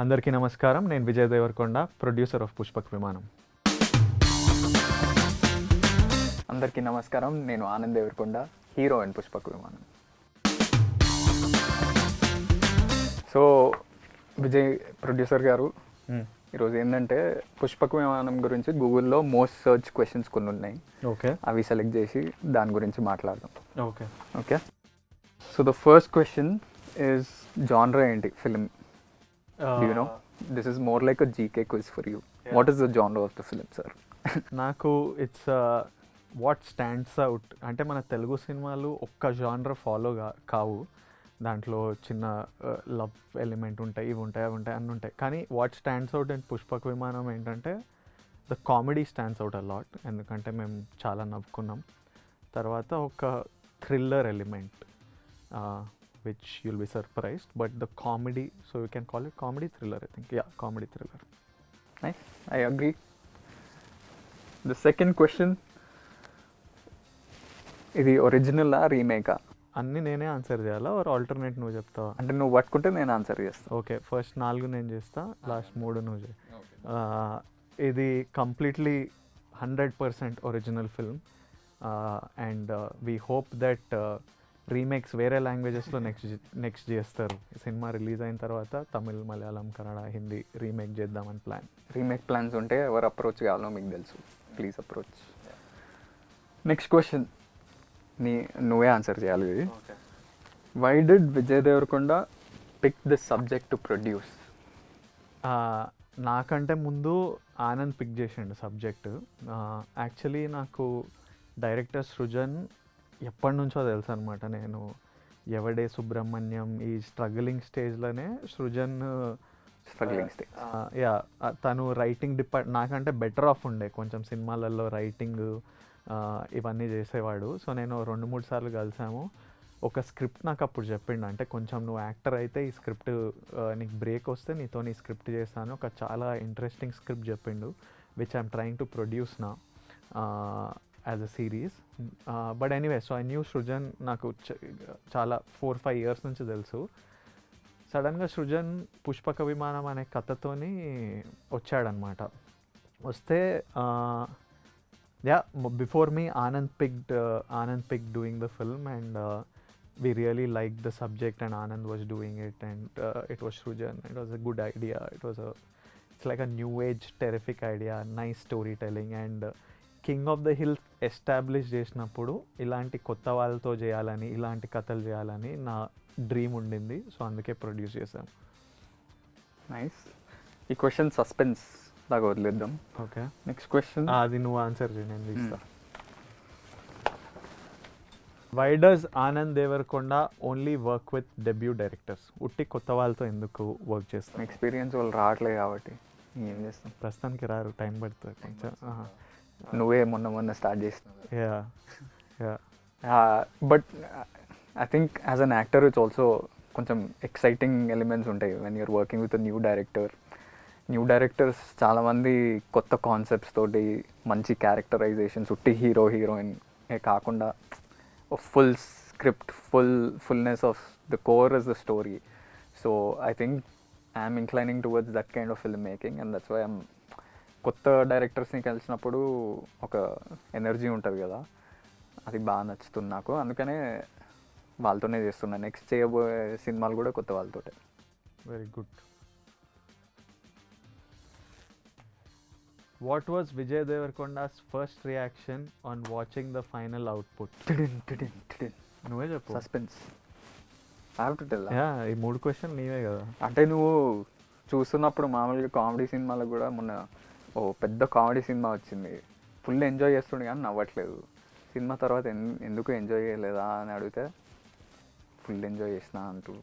అందరికీ నమస్కారం. నేను విజయ్ దేవరకొండ, ప్రొడ్యూసర్ ఆఫ్ పుష్పక్ విమానం. అందరికీ నమస్కారం. నేను ఆనంద్ దేవరకొండ, హీరో అండ్ పుష్పక్ విమానం. సో విజయ్ ప్రొడ్యూసర్ గారు, ఈరోజు ఏంటంటే పుష్పక్ విమానం గురించి గూగుల్లో మోస్ట్ సర్చ్ క్వశ్చన్స్ కొన్ని ఉన్నాయి. ఓకే, అవి సెలెక్ట్ చేసి దాని గురించి మాట్లాడదాం. Okay okay. So the first question is genre ఏంటి film? Do you know? This is more like a GK quiz for you. Yeah. What is the genre of the film, sir? నాకు it's what stands out అంటే మన తెలుగు సినిమాలు ఒక్క genre follow కావు. దాంట్లో చిన్న love element ఉంటాయి, ఇవి ఉంటాయి, అవి ఉంటాయి, అన్నీ ఉంటాయి. కానీ what stands out and Pushpak Vimanam ఏంటంటే the comedy stands out a lot. ఎందుకంటే మేము చాలా నవ్వుకున్నాం. తర్వాత ఒక thriller element which you'll be surprised, but the comedy, so you can call it comedy thriller, I think. Yeah, comedy thriller. Nice, I agree. The second question, ఇది ఒరిజినలా రీమేకా? అన్నీ నేనే answer చేయాలా ఆర్ ఆల్టర్నేట్ నువ్వు చెప్తావా? అంటే నువ్వు పట్టుకుంటే నేను ఆన్సర్ చేస్తాను. ఓకే, ఫస్ట్ 4 నేను చేస్తా, లాస్ట్ 3 నువ్వు చేయి. ఇది completely 100% original film and we hope that remakes వేరే లాంగ్వేజెస్లో నెక్స్ట్ చేస్తారు. సినిమా రిలీజ్ అయిన తర్వాత తమిళ్, మలయాళం, కన్నడ, హిందీ రీమేక్ చేద్దామని ప్లాన్. రీమేక్ ప్లాన్స్ ఉంటే ఎవరు అప్రోచ్ కావాలో మీకు తెలుసు, ప్లీజ్ అప్రోచ్. నెక్స్ట్ క్వశ్చన్ నువ్వే ఆన్సర్ చేయాలి. Why did Vijay Deverakonda pick this subject to produce? నాకంటే ముందు ఆనంద్ పిక్ చేసిండు సబ్జెక్టు. యాక్చువల్లీ నాకు డైరెక్టర్ సృజన్ ఎప్పటి నుంచో తెలుసు అనమాట. నేను ఎవడే సుబ్రహ్మణ్యం ఈ స్ట్రగ్లింగ్ స్టేజ్లోనే సృజన్ స్ట్రగ్లింగ్ స్టేజ్, యా, తను రైటింగ్ నాకంటే బెటర్ ఆఫ్ ఉండే కొంచెం సినిమాలలో రైటింగ్ ఇవన్నీ చేసేవాడు. సో నేను 2-3 సార్లు కలిసాము. ఒక స్క్రిప్ట్ నాకు అప్పుడు చెప్పిండు, అంటే కొంచెం నువ్వు యాక్టర్ అయితే ఈ స్క్రిప్ట్ నీకు బ్రేక్ వస్తే నీతో నీ స్క్రిప్ట్ చేస్తాను. ఒక చాలా ఇంట్రెస్టింగ్ స్క్రిప్ట్ చెప్పిండు, which I'm trying to produce నా as a series. But anyway, so I knew Srujan. నాకు చాలా 4-5 ఇయర్స్ నుంచి తెలుసు. సడన్గా సృజన్ పుష్పక విమానం అనే కథతోని వచ్చాడనమాట. వస్తే yeah, before me Anand picked doing the film and we really liked the subject and Anand was doing it and it was Srujan. It was a good idea. It's like a new age terrific idea, nice storytelling and king of the hills establish చేసినప్పుడు ఇలాంటి కొత్త వాళ్ళతో చేయాలని, ఇలాంటి కథలు చేయాలని నా dream ఉండింది. సో అందుకే ప్రొడ్యూస్ చేశాను. నైస్. ఈ క్వశ్చన్ సస్పెన్స్ లాగా వదిలేద్దాం. ఓకే, నెక్స్ట్ క్వశ్చన్ అది నువ్వు ఆన్సర్ చేయి, నేను ఇస్తా. Why does Anand Deverakonda only work with debut directors? ఉట్టి కొత్త వాళ్ళతో ఎందుకు వర్క్ చేస్తాం? ఎక్స్పీరియన్స్ వాళ్ళు రావట్లేదు కాబట్టి ఏం చేస్తాం. ప్రస్తుతానికి రారు, టైం పడుతుంది కొంచెం. నువ్వే మొన్న స్టార్ట్ చేస్తున్నావు. Yeah, but I think as an actor it's also కొంచెం ఎక్సైటింగ్ ఎలిమెంట్స్ ఉంటాయి when you're working with new director. New directors చాలామంది కొత్త కాన్సెప్ట్స్ తోటి, మంచి క్యారెక్టరైజేషన్స్, ఉట్టి హీరోయిన్ కాకుండా full script, fullness of the core is the story. So I think I'm inclining towards that kind of film making and that's why I'm. కొత్త డైరెక్టర్స్ని కలిసినప్పుడు ఒక ఎనర్జీ ఉంటుంది కదా, అది బాగా నచ్చుతుంది నాకు. అందుకనే వాళ్ళతోనే చేస్తున్నా. నెక్స్ట్ చేయబోయే సినిమాలు కూడా కొత్త వాళ్ళతోటే. Very good. What was Vijay Deverakonda's first reaction on watching the final output? నువ్వే చెప్పు. Suspense. I have to tell. Yeah, ఈ 3 క్వశ్చన్ నీవే కదా. అంటే నువ్వు చూస్తున్నప్పుడు మామూలుగా కామెడీ సినిమాలకు కూడా మొన్న పెద్ద కామెడీ సినిమా వచ్చింది, ఫుల్ ఎంజాయ్ చేస్తుండే కానీ నవ్వట్లేదు. సినిమా తర్వాత ఎందుకు ఎంజాయ్ చేయలేదా అని అడిగితే ఫుల్ ఎంజాయ్ చేసిన అంటూ.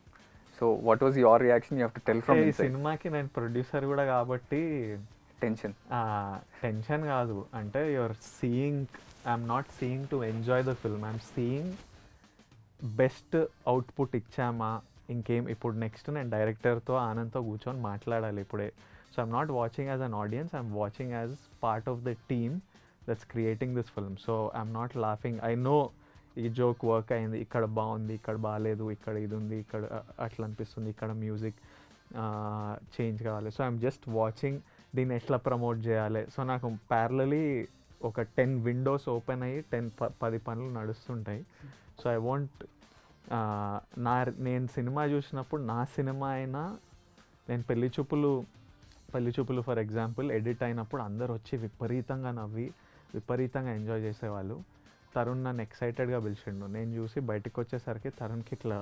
So what was your reaction? You have to tell from ఈ సినిమాకి నేను ప్రొడ్యూసర్ కూడా కాబట్టి టెన్షన్ కాదు. అంటే your seeing, I'm not seeing to enjoy the film, I'm seeing best output ఇచ్చామా, ఇంకేం. ఇప్పుడు నెక్స్ట్ నేను డైరెక్టర్తో ఆనంద్తో కూర్చొని మాట్లాడాలి ఇప్పుడే. So I'm not watching as an audience, I'm watching as part of the team that's creating this film. So I'm not laughing. I know ఈ joke work అయింది, ఇక్కడ బాగుంది, ఇక్కడ బాగాలేదు, ఇక్కడ ఇది ఉంది, ఇక్కడ అట్లా అనిపిస్తుంది, ఇక్కడ మ్యూజిక్. చేంజ్ కావాలి. సో ఐఎమ్ జస్ట్ వాచింగ్ దీన్ని ఎట్లా ప్రమోట్ చేయాలి. సో నాకు ప్యారలీ ఒక 10 విండోస్ ఓపెన్ అయ్యి 10 పనులు నడుస్తుంటాయి. సో ఐ వాంట్ నేను సినిమా చూసినప్పుడు నా సినిమా అయినా నేను పెళ్లి చూపులు ఫర్ ఎగ్జాంపుల్ ఎడిట్ అయినప్పుడు అందరు వచ్చి విపరీతంగా నవ్వి విపరీతంగా ఎంజాయ్ చేసేవాళ్ళు. తరుణ్ నన్ను ఎక్సైటెడ్గా పిలిచిండు. నేను చూసి బయటకు వచ్చేసరికి తరుణ్కి ఇట్లా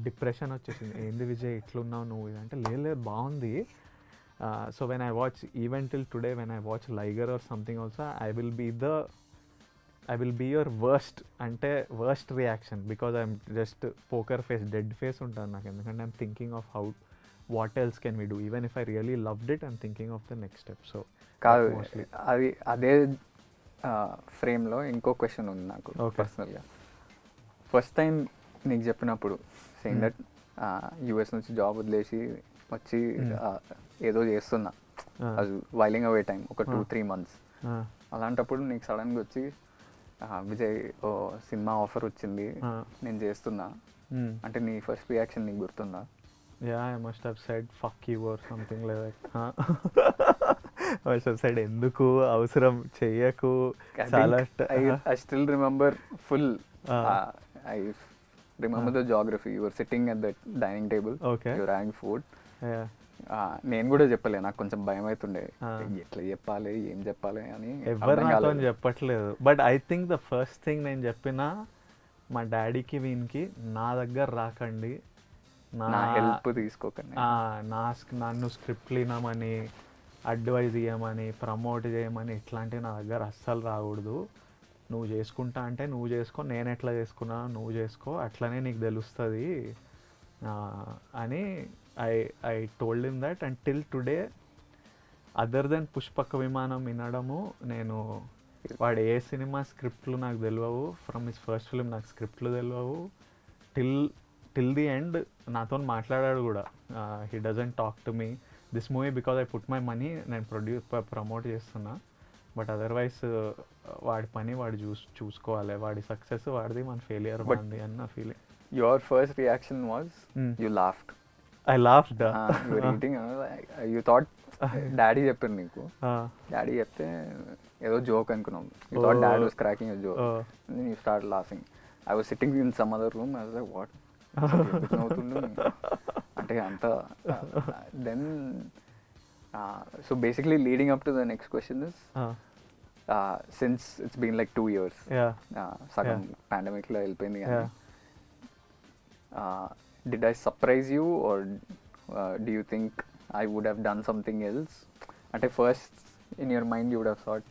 డిప్రెషన్ వచ్చేసింది. ఏంది విజయ్ ఇట్లున్నావు నువ్వు ఇదంటే, లేదు బాగుంది. So when I watch even till today when I watch Liger or something also I will be your worst reaction because I'm just poker face, dead face ఉంటుంది నాకు. ఎందుకంటే I'm thinking of what else can we do. Even if I really loved it I'm thinking of the next step. So కాదు, అదే ఫ్రేమ్లో ఇంకో question ఉంది నాకు పర్సనల్గా. ఫస్ట్ టైం నీకు చెప్పినప్పుడు సెయింగ్ దట్ యూఎస్ నుంచి జాబ్ వదిలేసి వచ్చి ఏదో చేస్తున్నా, అది వైలింగ్ అవే టైం ఒక 2-3 months. అలాంటప్పుడు నీకు సడన్గా వచ్చి విజయ్ ఓ సినిమా ఆఫర్ వచ్చింది నేను చేస్తున్నా అంటే నీ ఫస్ట్ రియాక్షన్ నీకు గుర్తుందా? Yeah, I must have said fuck you or something like that. I must have said ఎందుకు అవసరం చెయ్యకు చాలా. I still remember full. I remember the geography. You were sitting at the dining table. Okay. You were having food. Yeah. నేను కూడా చెప్పలే, నాకు కొంచెం భయం అవుతుండే ఎట్లా చెప్పాలి ఏం చెప్పాలి అని. ఎవరు నాతో చెప్పట్లేదు. But I think the first thing నేను చెప్పిన మా డాడీకి వీనికి నా దగ్గర రాకండి, నా హెల్ప్ తీసుకోకండి, నన్ను స్క్రిప్ట్లు వినమని అడ్వైజ్ ఇవ్వమని ప్రమోట్ చేయమని ఇట్లాంటివి నా దగ్గర అస్సలు రాకూడదు. నువ్వు చేసుకుంటా అంటే నువ్వు చేసుకో, నేను ఎట్లా చేసుకున్నా నువ్వు చేసుకో, అట్లనే నీకు తెలుస్తుంది అని I told him that. And till today other than Pushpaka Vimanam వినడము, నేను వాడు ఏ సినిమా స్క్రిప్ట్లు నాకు తెలియవు, ఫ్రమ్ హిస్ ఫస్ట్ ఫిలిం నాకు స్క్రిప్ట్లు తెలియవు. టిల్ ది ఎండ్ నాతో మాట్లాడాడు కూడా. He doesn't talk to me this movie because I put my money, నేను ప్రమోట్ చేస్తున్నా. బట్ అదర్వైజ్ వాడి పని వాడు చూసుకోవాలి, వాడి సక్సెస్ వాడిది, మన ఫెయిలియర్ వాడిది అన్న feeling. Your first reaction was you laughed. I laughed. You thought daddy చెప్పారు నీకు, డాడీ చెప్తే ఏదో జోక్ అనుకున్నాం. You thought daddy was cracking a joke, you start laughing. I was sitting in some other room. I was like what అవుతుండు అంటే అంత. Then so basically leading up to the next question is, since it's been like 2 years, సగం పాండమిక్లో వెళ్ళిపోయింది కానీ, did I surprise you or do you think I would have done something else? అంటే first in your mind you would have thought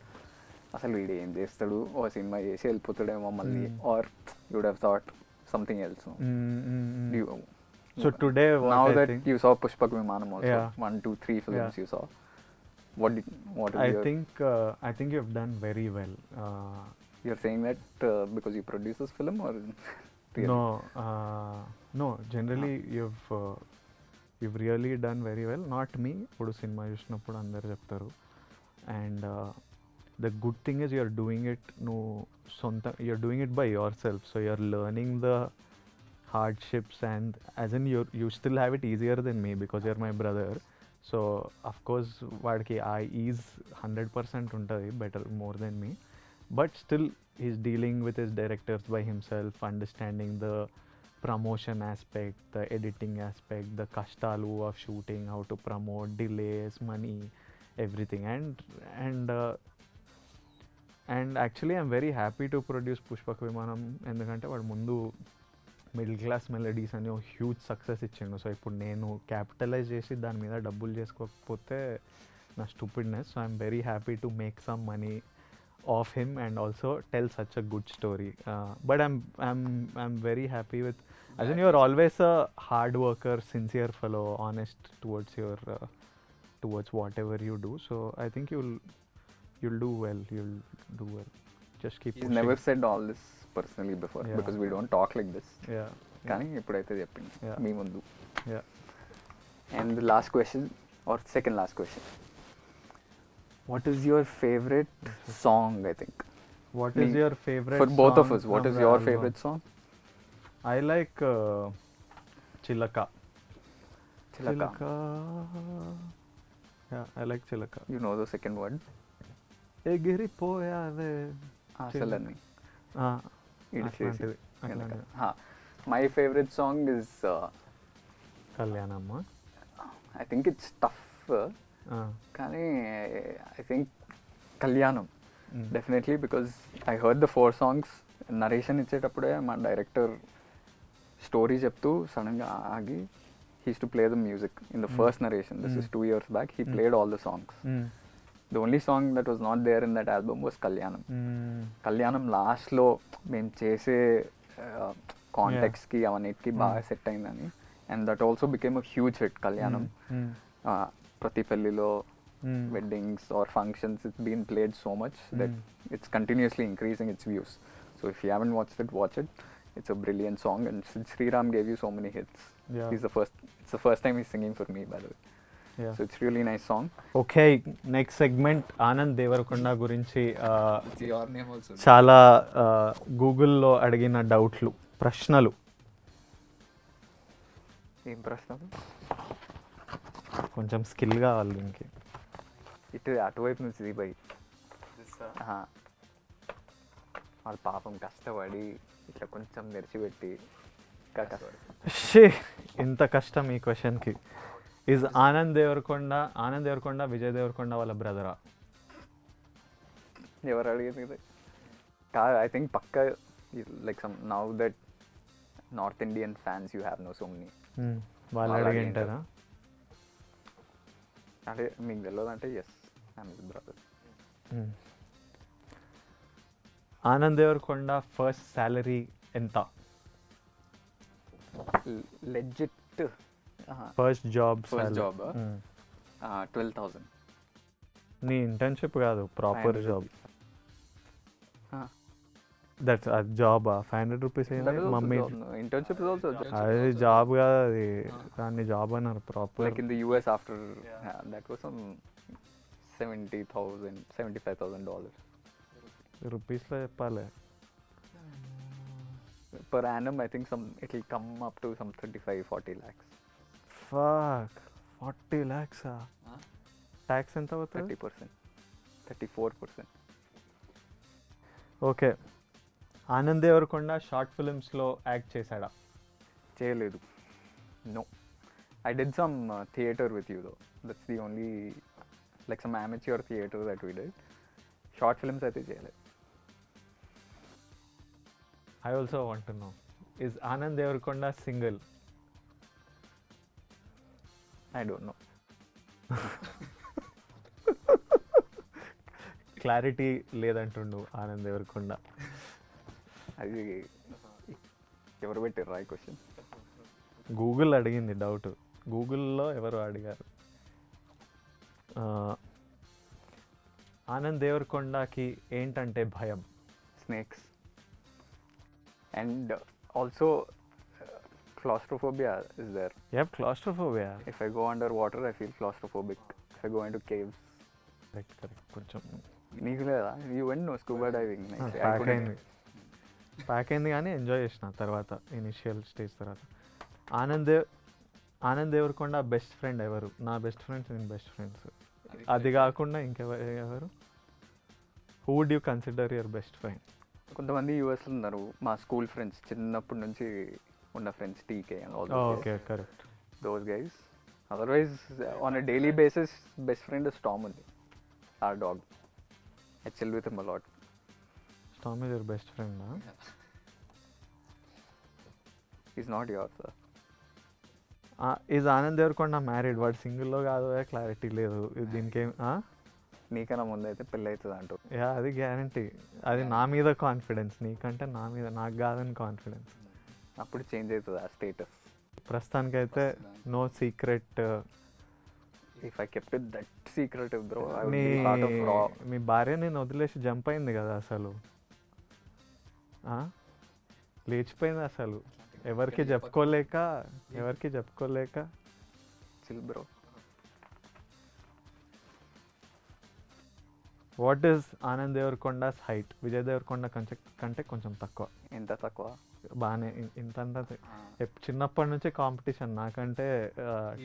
అసలు వీడు ఏం చేస్తాడు, ఓ cinema చేసి వెళ్ళిపోతాడేమో మళ్ళీ, are you would have thought something else? So today now that you saw Pushpak Vimanam also, 1, 2, 3 films you saw, what is I think you have done very well. You're saying that because you produced this film or really? No, generally you've really done very well. Not me, ఇప్పుడు cinema చూసినప్పుడు అందరు చెప్తారు. And the good thing is you're doing it you're doing it by yourself, so you're learning the hardships, and as in you still have it easier than me because you're my brother. So of course వాడికి ఆ is 100% ఉంటుంది, better more than me, but still he's dealing with his directors by himself, understanding the promotion aspect, the editing aspect, the kashtalu of shooting, how to promote, delays, money, everything. And actually I'm very happy to produce Pushpak Vimanam ఎందుకంటే వాడు ముందు middle class melodies అని ఒక huge success ఇచ్చిండు. So ఇప్పుడు నేను capitalise చేసి దాని మీద డబ్బులు చేసుకోకపోతే నా stupidness. So I'm very happy to make some money of him and also tell such a good story. But I'm very happy with, as in you're always a hard worker, sincere fellow, honest towards your towards whatever you do. So I think you'll do well. Just keep pushing. He's never said all this personally before, because we don't talk like this. Yeah. కానీ ఎప్పుడైతే చెప్పింది మీ ముందు. Yeah. And the last question, or second last question, what is your favorite song? I think what is your favorite for both song of us, what from is the your album? favorite song? I like Chilaka. Chilaka. Yeah, I like చిలక. You know the second word? ఎగిరిపోయావే అసలని. అట్లాంటిది అట్లాంటిది. My favorite song is, Kalyanamma. I think it's tough. కానీ I think Kalyanam. Definitely, because I heard the 4 songs. Narration ఇచ్చేటప్పుడే మా director story చెప్తూ సడన్గా ఆగి he used to play the music in the first narration. This is 2 years back. He played all the songs. The only song that was not there in that album was Kalyanam. Kalyanam లాస్ట్లో మేము చేసే కాంటెక్స్కి అవన్నిటికి బాగా set అయిందని, and that also became a huge hit. కళ్యాణం ప్రతి పెళ్ళిలో, weddings or functions, it's been played so much that it's continuously increasing its views. So if you haven't watched it, watch it. It's a brilliant song, and Sid Sriram gave you so many hits. Yeah. It's the first time he's singing for me, by the way. Yeah. So it's really nice song. ఓకే, next segment Anand Deverakonda గురించి It's your name also. చాలా గూగుల్లో అడిగిన డౌట్లు, ప్రశ్నలు. ఏం ప్రశ్న? కొంచెం స్కిల్ కావాలి దీనికి. ఇటు అటువైపు నుంచి దిగిపోయి This, వాడు పాపం కష్టపడి ఇట్లా కొంచెం తెరిచిపెట్టి ఇంకా కష్టపడి. షే, ఇంత కష్టం ఈ క్వశ్చన్కి. ఈజ్ ఆనంద్ దేవరకొండ విజయ్ దేవరకొండ వాళ్ళ బ్రదరా? ఎవరు అడిగింది ఇది? కాదు, ఐ థింక్ పక్క like some now that north Indian fans you have no so many. వాళ్ళు వాళ్ళు అడిగింటారా? అంటే మీకు తెలియదు అంటే yes, I'm his brother. Anand Deverakonda first salary ఎంత? Legit first job First job, 12,000. నీ ఇంటర్న్షిప్ కాదు, proper job. That's job. 500 rupees mummy. Internship is also అది జాబ్ కాదు, అది దాన్ని జాబ్ అన్నారు proper. Like in the US after that was some $75,000 రూపీస్లో చెప్పాలి. per annum. I think it will come up to some 35-40 lakhs. Fuck, 40 lakhs. Tax ఎంత అవుతుంది? 30%, 34%. Okay, Anand Deverakonda short ఫిల్మ్స్లో యాక్ట్ చేశాడా? చేయలేదు. No, I did some theatre with you though. That's the only like some amateur theatre that we did. Short films అయితే చేయలేదు. I also want to know, is Anand Devarkonda single? I don't know. Clarity లేదంటుండు ఆనంద్ దేవరకొండ. అది ఎవరు పెట్టారు ఈ question? Google అడిగింది doubt. గూగుల్లో ఎవరు అడిగారు. ఆనంద్ దేవరకొండకి ఏంటంటే భయం? Snakes. And also claustrophobia is there. You have claustrophobia? If I go underwater, I feel claustrophobic. If I go into caves. Correct, కొంచెం. నీకు లేదా? You went no scuba diving. Pack అయింది కానీ ఎంజాయ్ చేసిన తర్వాత, ఇనిషియల్ స్టేజ్ తర్వాత. Anand Devarakonda best friend ఎవరు? నా బెస్ట్ ఫ్రెండ్స్, నేను బెస్ట్ ఫ్రెండ్స్. అది కాకుండా ఇంకెవరు? Who would you consider your best friend? కొంతమంది యూఎస్లో ఉన్నారు, మా స్కూల్ ఫ్రెండ్స్, చిన్నప్పటి నుంచి ఉన్న friends, TK and all okay, correct. Those guys. Otherwise on a daily basis best friend is Tom ఉంది, or dog. I chill with him a lot. Tom is your best friend? Is not yours sir. Is Anand Deverakonda married? వాడు సింగిల్లో కాదు, clarity లేదు దీనికేం. నీకన్నా ముందు అయితే పెళ్ళి అవుతుంది అంటూ. యా, అది గ్యారంటీ. అది నా మీద కాన్ఫిడెన్స్, నీకంటే నా మీద, నాకు కాదని కాన్ఫిడెన్స్. అప్పుడు చేంజ్ అవుతుంది ఆ స్టేటస్. ప్రస్తుతానికైతే no secret. If I kept it that secret bro, మీ భార్య నేను వదిలేసి జంప్ అయింది కదా అసలు, లేచిపోయింది అసలు, ఎవరికి చెప్పుకోలేక. Chill bro. What is Anand Deverakonda's height? Vijay Deverakonda కంటే కొంచెం తక్కువ. ఎంత తక్కువ? బాగానే ఇంత చిన్నప్పటి నుంచి కాంపిటీషన్ నాకంటే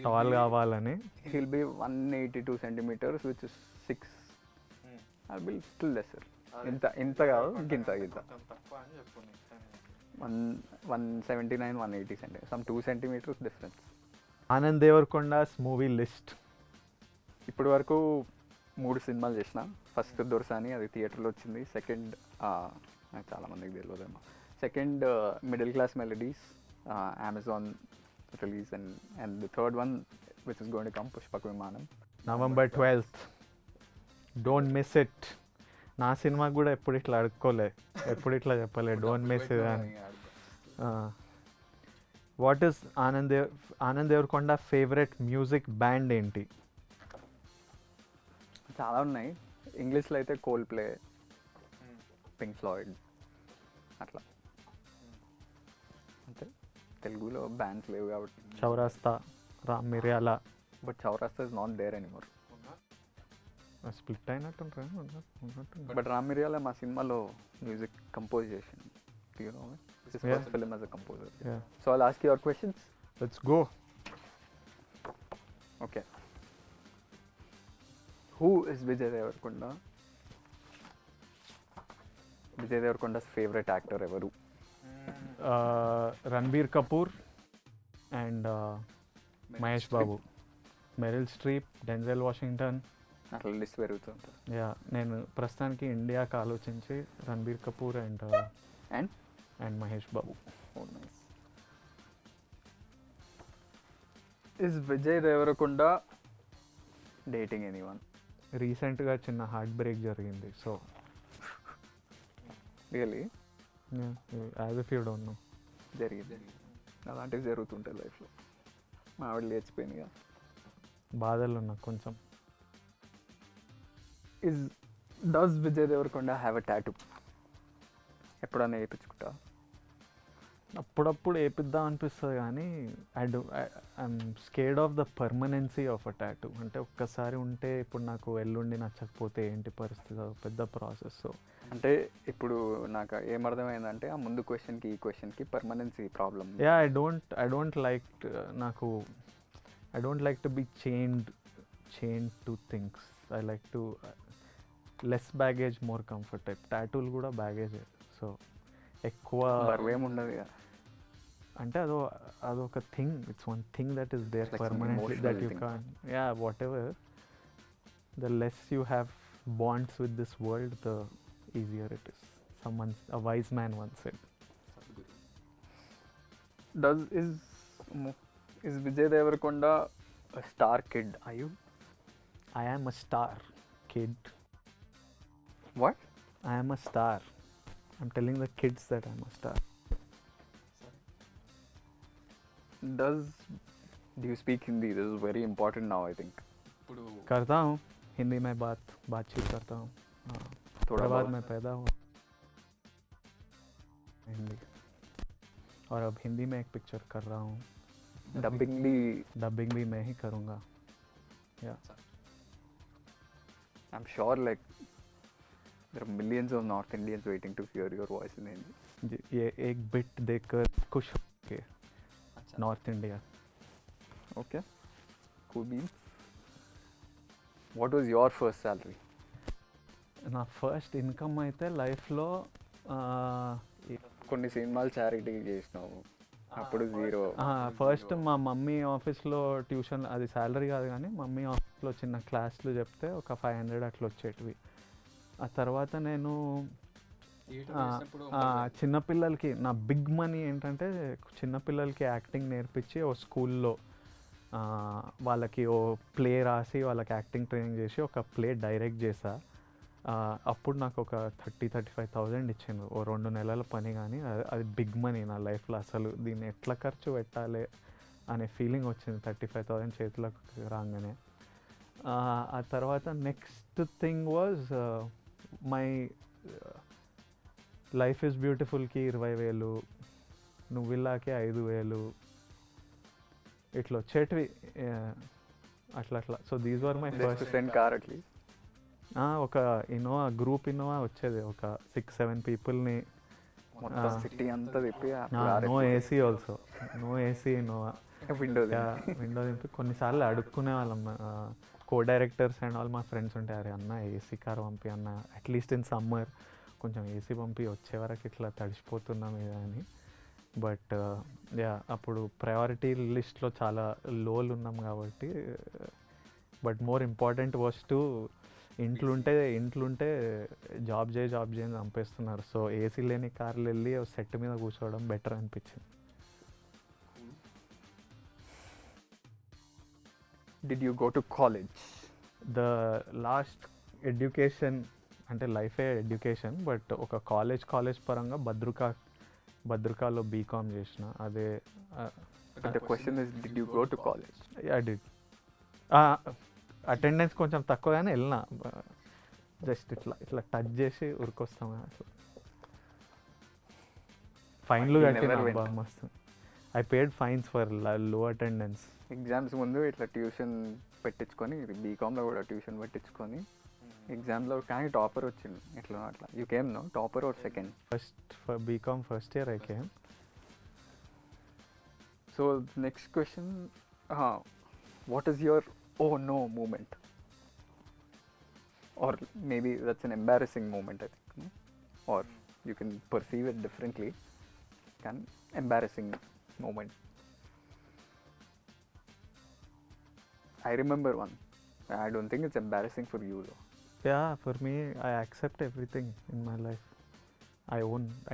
టాల్ కావాలని. He'll be 182 centimeters, which is 6. I'll be little lesser. ఇంత కాదు, గింత 179, 180 centimeters. Some 2 centimeters difference. Anand Devarakonda's movie list. ఇప్పటి వరకు 3 సినిమాలు చేసిన. ఫస్ట్ దొరసాని, అది థియేటర్లో వచ్చింది. సెకండ్ నాకు చాలామందికి తెలియదేమో. Second middle class melodies, Amazon release. And the third one which is going to come, Pushpaka Vimanam, November 12th. Don't miss it. నా సినిమాకి కూడా ఎప్పుడు ఇట్లా అడుక్కోలే, ఎప్పుడు ఇట్లా చెప్పలే డోంట్ మిస్ ఇట్ అని. What is Anand Deverakonda favourite music band ఏంటి? చాలా ఉన్నాయి. ఇంగ్లీష్లో అయితే కోల్ ప్లే, పింక్ ఫ్లాయిడ్, అట్లా. అంతే. తెలుగులో బ్యాండ్స్ లేవు కాబట్టి. Chowraasta, Ram Miryala. But Chowraasta is not there anymore. Split అయినట్టు. బట్ రామ్ మిర్యాల మా సినిమాలో మ్యూజిక్ కంపోజ్ చేసింది. His first film as a composer. Yeah. So I'll ask you your questions. Let's go. Okay. Who is Vijay Deverakonda? Vijay Deverakonda's favorite actor ever? Ranbir Kapoor and Mahesh Babu. Meryl Streep, Denzel Washington. అట్లా list పెరుగుతుంది. Yeah, నేను ప్రస్తుతానికి ఇండియాకి ఆలోచించి Ranbir Kapoor and Mahesh Babu. Oh, nice. Is Vijay Deverakonda dating anyone? రీసెంట్గా చిన్న heart break జరిగింది. So Really? As if you don't know. జరిగింది. అలాంటివి జరుగుతుంటాయి లైఫ్లో. మా ఆవిడ లేచిపోయింది కదా. బాధలు ఉన్నా కొంచెం. Does Vijay Deverakonda have a tattoo? ఎప్పుడన్నా వేయించుకుంటా? అప్పుడప్పుడు వేపిద్దాం అనిపిస్తుంది కానీ I'm scared of the permanency of a tattoo. అంటే ఒక్కసారి ఉంటే ఇప్పుడు నాకు ఎల్లుండి నచ్చకపోతే ఏంటి పరిస్థితి, పెద్ద ప్రాసెస్. సో అంటే ఇప్పుడు నాకు ఏమర్థమైందంటే ఆ ముందు క్వశ్చన్కి ఈ క్వశ్చన్కి permanency problem. Yeah, I don't like to be chained to things. I like to less baggage, more comfort type. టాటూలు కూడా బ్యాగేజే. సో ఎక్కువ బరువేముండదు కదా. అంటే అదొక thing. It's one thing that is there permanently that you can. Yeah, whatever. The less you have bonds with this world, the easier it is. A wise man once said. Is Vijay Deverakonda a star kid? Are you? I am a star kid. What? I am a star. I'm telling the kids that I'm a star. Do you speak Hindi? This is very important now, I think. करता हूँ हिंदी में बातचीत करता हूँ. थोड़ा बाद मैं पैदा हुआ हिंदी, और अब हिंदी में एक पिक्चर कर रहा हूँ. डबिंग भी मैं ही करूँगा. या I'm sure like there are millions of North Indians waiting to hear your voice in Hindi. ये एक बिट देखकर खुश हो के north India. Okay. Cool beans. What was your first salary? నా ఫస్ట్ ఇన్కమ్ అయితే లైఫ్లో కొన్ని సినిమాలు చారిటీకి చేసినావు, అప్పుడు జీరో. ఫస్ట్ మా మమ్మీ ఆఫీస్లో ట్యూషన్, అది శాలరీ కాదు కానీ మమ్మీ ఆఫీస్లో చిన్న క్లాసులు చెప్తే ఒక 500 అట్లా వచ్చేటివి. ఆ తర్వాత నేను చిన్నపిల్లలకి నా బిగ్ మనీ ఏంటంటే చిన్నపిల్లలకి యాక్టింగ్ నేర్పించి ఓ స్కూల్లో వాళ్ళకి ఓ ప్లే రాసి వాళ్ళకి యాక్టింగ్ ట్రైనింగ్ చేసి ఒక ప్లే డైరెక్ట్ చేసా. అప్పుడు నాకు ఒక 35,000 ఇచ్చిండు ఓ 2 నెలల పని. కానీ అది బిగ్ మనీ నా లైఫ్లో. అసలు దీన్ని ఎట్లా ఖర్చు పెట్టాలి అనే ఫీలింగ్ వచ్చింది 35,000 చేతులకు రాగానే. ఆ తర్వాత next thing was my life is బ్యూటిఫుల్కి 20,000, నువ్విల్లాకి 5,000 ఇట్లా వచ్చేటివి అట్లా. So these were my first. Car at least ఒక ఇన్నోవా గ్రూప్ ఇన్నోవా వచ్చేది ఒక 6-7 పీపుల్ని. మొత్తం సిటీ అంతా తిప్పి no AC also, no AC Innova. Window window దింపి కొన్నిసార్లు అడుక్కునే వాళ్ళం, కో డైరెక్టర్స్ అండ్ ఆల్ మా ఫ్రెండ్స్ ఉంటే, అరే అన్న ఏసీ కార్ పంపి అన్న, అట్లీస్ట్ ఇన్ సమ్మర్ కొంచెం ఏసీ పంపి, వచ్చే వరకు ఇట్లా తడిసిపోతున్నాం ఇది అని. బట్ యా అప్పుడు ప్రయారిటీ లిస్ట్లో చాలా లోలు ఉన్నాం కాబట్టి. But more important was to ఇంట్లుంటే జాబ్ చేయని చంపేస్తున్నారు. సో ఏసీ లేని కార్లు వెళ్ళి సెట్ మీద కూర్చోవడం బెటర్ అనిపించింది. Did you go to college? The last education అంటే లైఫే ఎడ్యుకేషన్, బట్ ఒక కాలేజ్ పరంగా భద్రకాలో బీకామ్ చేసిన. అదే the question is did you go to college? I did. Attendance కొంచెం తక్కువగానే వెళ్ళిన, జస్ట్ ఇట్లా టచ్ చేసి ఉరికొస్తాం అట్లా. ఫైన్లు You కట్టిన never went. అబ్బా మస్తు. ఐ పేడ్ ఫైన్స్ ఫర్ లో అటెండెన్స్. ఎగ్జామ్స్ ముందు ఇట్లా ట్యూషన్ పెట్టించుకొని, బీకామ్లో కూడా ట్యూషన్ పెట్టించుకొని ఎగ్జామ్లో కానీ టాపర్ వచ్చిండు ఎట్లా అట్లా. You came no topper or second? BCom first year I came. So next question, what is your oh no moment? Or maybe that's an embarrassing moment I think, or you can perceive it differently. కానీ embarrassing moment. I remember one. I don't think it's embarrassing for you though. Yeah, for me, I accept everything in my life.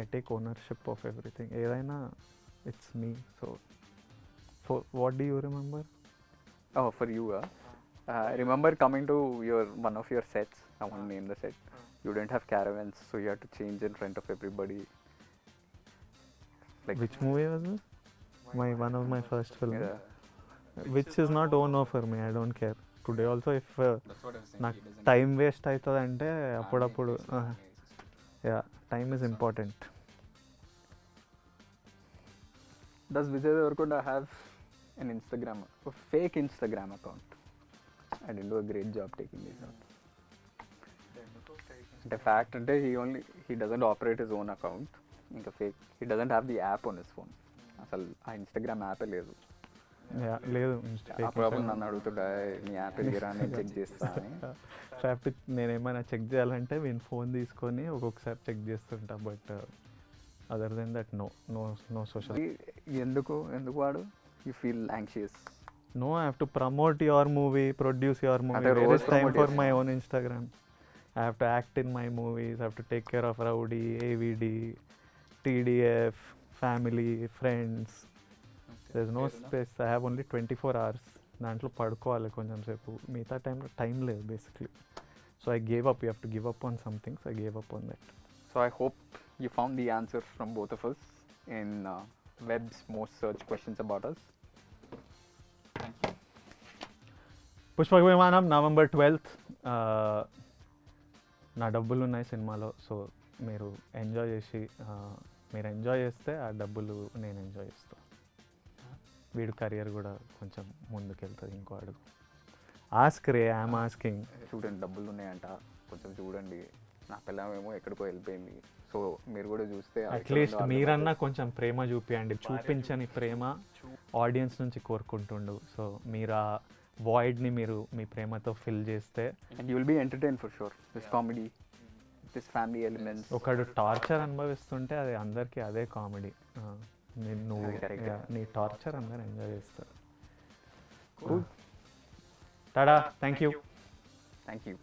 I take ownership of everything. Edaina, it's me. So, what do you remember? Oh, for you, I remember coming to one of your sets. I won't name the set. You didn't have caravans, so you had to change in front of everybody. Like, Which movie was it? One of my first film. yeah. Which is not oh no for me. I don't care. Today also, if That's what I was saying. నాకు He doesn't time waste అవుతుంది అంటే అప్పుడప్పుడు Ah, yeah time is important. Does Vijay Devarkonda have an Instagram, a fake Instagram account? I didn't do a great job taking this out. The fact that he doesn't operate his own account. ఇంకా fake. He doesn't have the app on his phone. అసలు ఆ Instagram యాపే లేదు. లేదు అప్పుడప్పుడు నన్ను అడుగుతుంటా, నీ app ఎదిరా నేను చెక్ చేస్తా అని. ట్రాఫిక్ నేను ఏమైనా చెక్ చేయాలంటే నేను ఫోన్ తీసుకొని ఒక్కొక్కసారి చెక్ చేస్తుంటా. But other then that no social. ఎందుకు వాడు you feel anxious? No, I have to promote your movie, produce your movie. అంటే There రోజు is time promote for my చేస్తున్నావా? own Instagram. I have to act in my movies. I have to take care of Rowdy, AVD, TDF, family, friends. There's no space. I have only 24 hours. దాంట్లో పడుకోవాలి కొంచెం సేపు, మిగతా time లేదు basically. So I gave up. You have to give up on something. So I gave up on that. So I hope you found the answer from both of us in web's most searched questions about us. పుష్పక విమానం November 12th. నా డబ్బులు ఉన్నాయి సినిమాలో. So మీరు enjoy చేస్తే ఆ డబ్బులు నేను ఎంజాయ్ చేస్తాను. వీడు కెరియర్ కూడా కొంచెం ముందుకెళ్తుంది ఇంకో అడుగు. Ask ray, I'm asking. చూడండి, డబ్బులు ఉన్నాయంట, కొంచెం చూడండి. నా పిల్లమేమో ఎక్కడికో వెళ్ళిపోయింది. సో మీరు కూడా చూస్తే అట్లీస్ట్ మీరన్నా కొంచెం ప్రేమ చూపించండి. చూపించని ప్రేమ ఆడియన్స్ నుంచి కోరుకుంటుండు. సో మీరు ఆ వాయిడ్ని మీరు మీ ప్రేమతో ఫిల్ చేస్తే and you will be entertain for sure. This comedy, this family elements. ఒకడు టార్చర్ అనుభవిస్తుంటే అది అందరికీ అదే కామెడీ. నువ్వు అది correct. నీ టార్చర్ అందరు ఎంజాయ్ చేస్తారు. Tada, thank you. Thank you.